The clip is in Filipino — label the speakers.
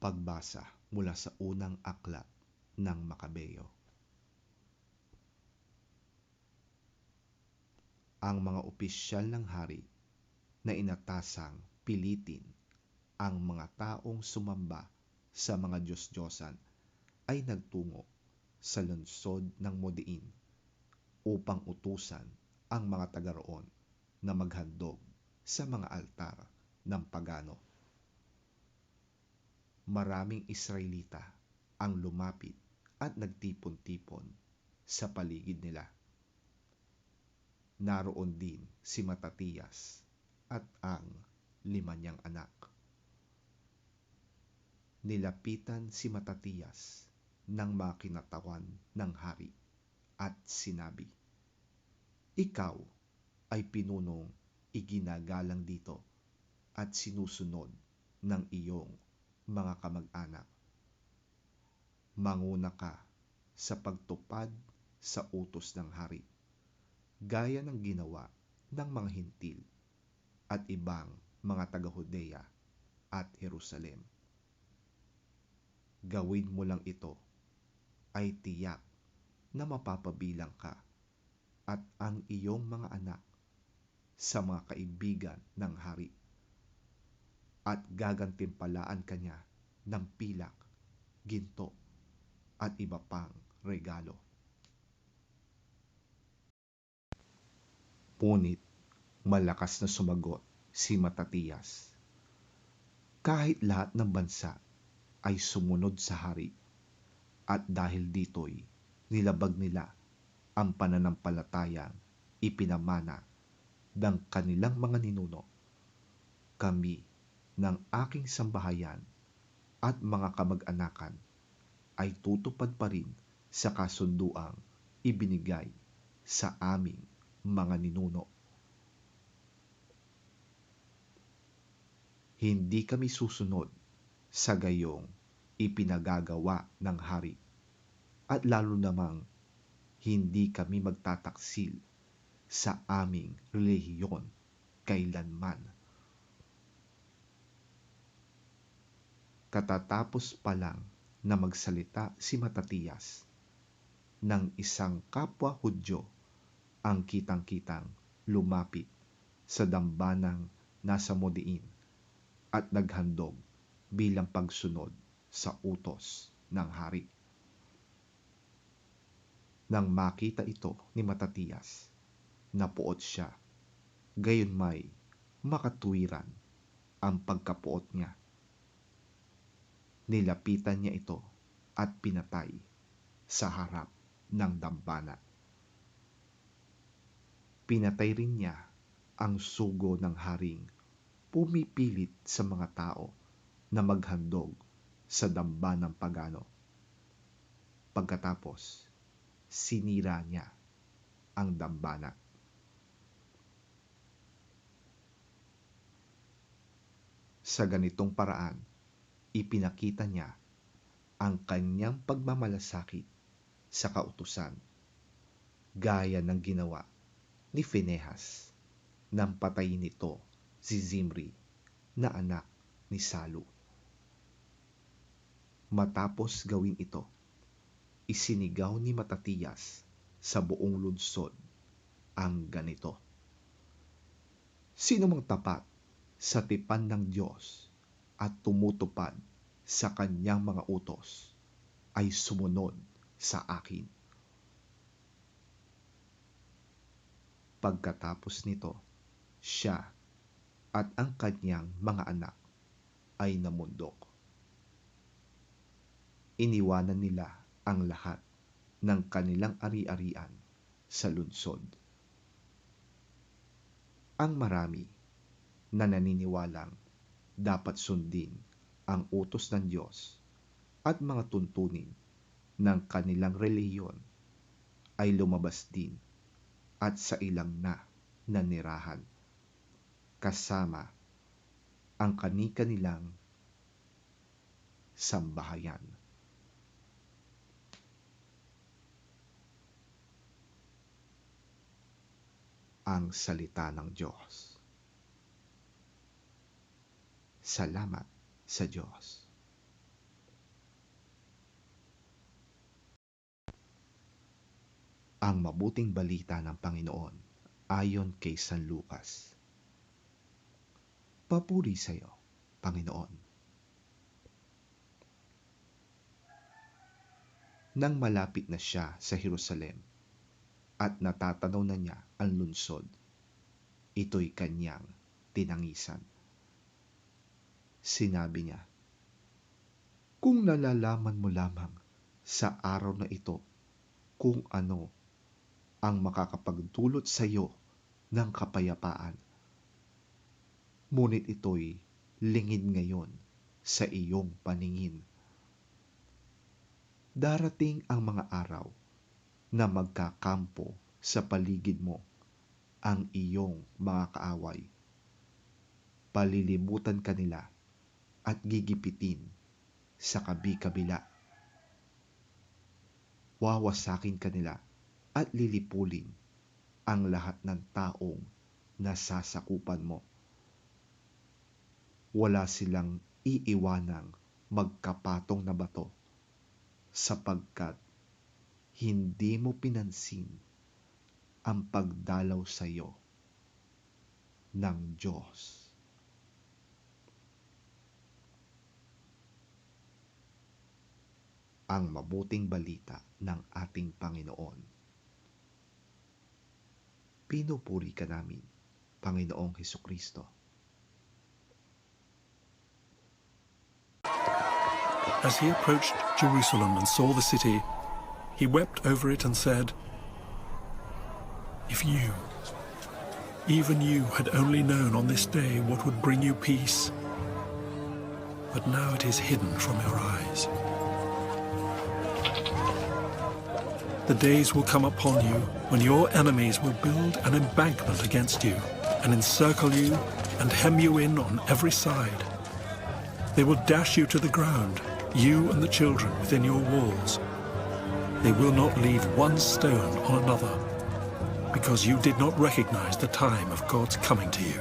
Speaker 1: Pagbasa mula sa unang aklat ng Makabeo. Ang mga opisyal ng hari na inatasang pilitin ang mga taong sumamba sa mga Diyos-Diyosan ay nagtungo sa lungsod ng Modiin upang utusan ang mga taga roon na maghandog sa mga altar ng pagano. Maraming Israelita ang lumapit at nagtipon-tipon sa paligid nila. Naroon din si Matatiyas at ang 5 niyang anak. Nilapitan si Matatiyas ng mga kinatawan ng hari at sinabi, "Ikaw ay pinunong iginagalang dito at sinusunod ng iyong mga kamag-anak. Manguna ka sa pagtupad sa utos ng hari, gaya ng ginawa ng mga Hintil at ibang mga taga-Judea at Jerusalem. Gawin mo lang ito, ay tiyak na mapapabilang ka at ang iyong mga anak sa mga kaibigan ng hari, at gagantimpalaan ka niya ng pilak, ginto, at iba pang regalo." Ngunit malakas na sumagot si Matatiyas, "Kahit lahat ng bansa ay sumunod sa hari, at dahil dito'y nilabag nila ang pananampalatayang ipinamana ng kanilang mga ninuno, kami ng aking sambahayan at mga kamag-anakan ay tutupad pa rin sa kasunduang ibinigay sa aming mga ninuno. Hindi kami susunod sa gayong ipinagagawa ng hari, at lalo namang hindi kami magtataksil sa aming relihiyon kailanman." Katatapos pa lang na magsalita si Matatiyas, ng isang kapwa Hudyo ang kitang-kitang lumapit sa dambanang nasa Modiin at naghandog bilang pagsunod sa utos ng hari. Nang makita ito ni Matatiyas, napuot siya, gayon may makatuwiran ang pagkapuot niya. Nilapitan niya ito at pinatay sa harap ng dambana. Pinatay rin niya ang sugo ng haring pumipilit sa mga tao na maghandog sa dambanang pagano. Pagkatapos, sinira niya ang dambana. Sa ganitong paraan, ipinakita niya ang kanyang pagmamalasakit sa kautusan, gaya ng ginawa ni Phinehas nang patayin nito si Zimri na anak ni Salu. Matapos gawin ito, isinigaw ni Matatiyas sa buong lungsod ang ganito, "Sino mang tapat sa tipan ng Diyos at tumutupad sa kanyang mga utos ay sumunod sa akin." Pagkatapos nito, siya at ang kanyang mga anak ay namundok. Iniwanan nila ang lahat ng kanilang ari-arian sa lungsod. Ang marami na naniniwalang dapat sundin ang utos ng Diyos at mga tuntunin ng kanilang relihiyon ay lumabas din at sa ilang na nanirahan, kasama ang kani-kanilang sambahayan. Ang salita ng Diyos. Salamat sa Diyos. Ang mabuting balita ng Panginoon ayon kay San Lucas. Papuri sa iyo, Panginoon. Nang malapit na siya sa Jerusalem at natatanaw na niya ang lungsod, ito'y kanyang tinangisan. Sinabi niya, "Kung nalalaman mo lamang sa araw na ito kung ano ang makakapagdulot sa iyo ng kapayapaan, ngunit ito'y lingid ngayon sa iyong paningin. Darating ang mga araw na magkakampo sa paligid mo ang iyong mga kaaway. Palilibutan kanila at gigipitin sa kabi-kabila. Wawasakin kanila at lilipulin ang lahat ng taong nasasakupan mo. Wala silang iiwanang magkapatong na bato sapagkat hindi mo pinansin ang pagdalaw sa iyo ng Diyos." Ang mabuting balita ng ating Panginoon. Pinupuri ka namin, Panginoong Hesukristo.
Speaker 2: As he approached Jerusalem and saw the city, he wept over it and said, "If you, even you, had only known on this day what would bring you peace, but now it is hidden from your eyes. The days will come upon you when your enemies will build an embankment against you and encircle you and hem you in on every side. They will dash you to the ground, you and the children within your walls. They will not leave one stone on another, because you did not recognize the time of God's coming to you.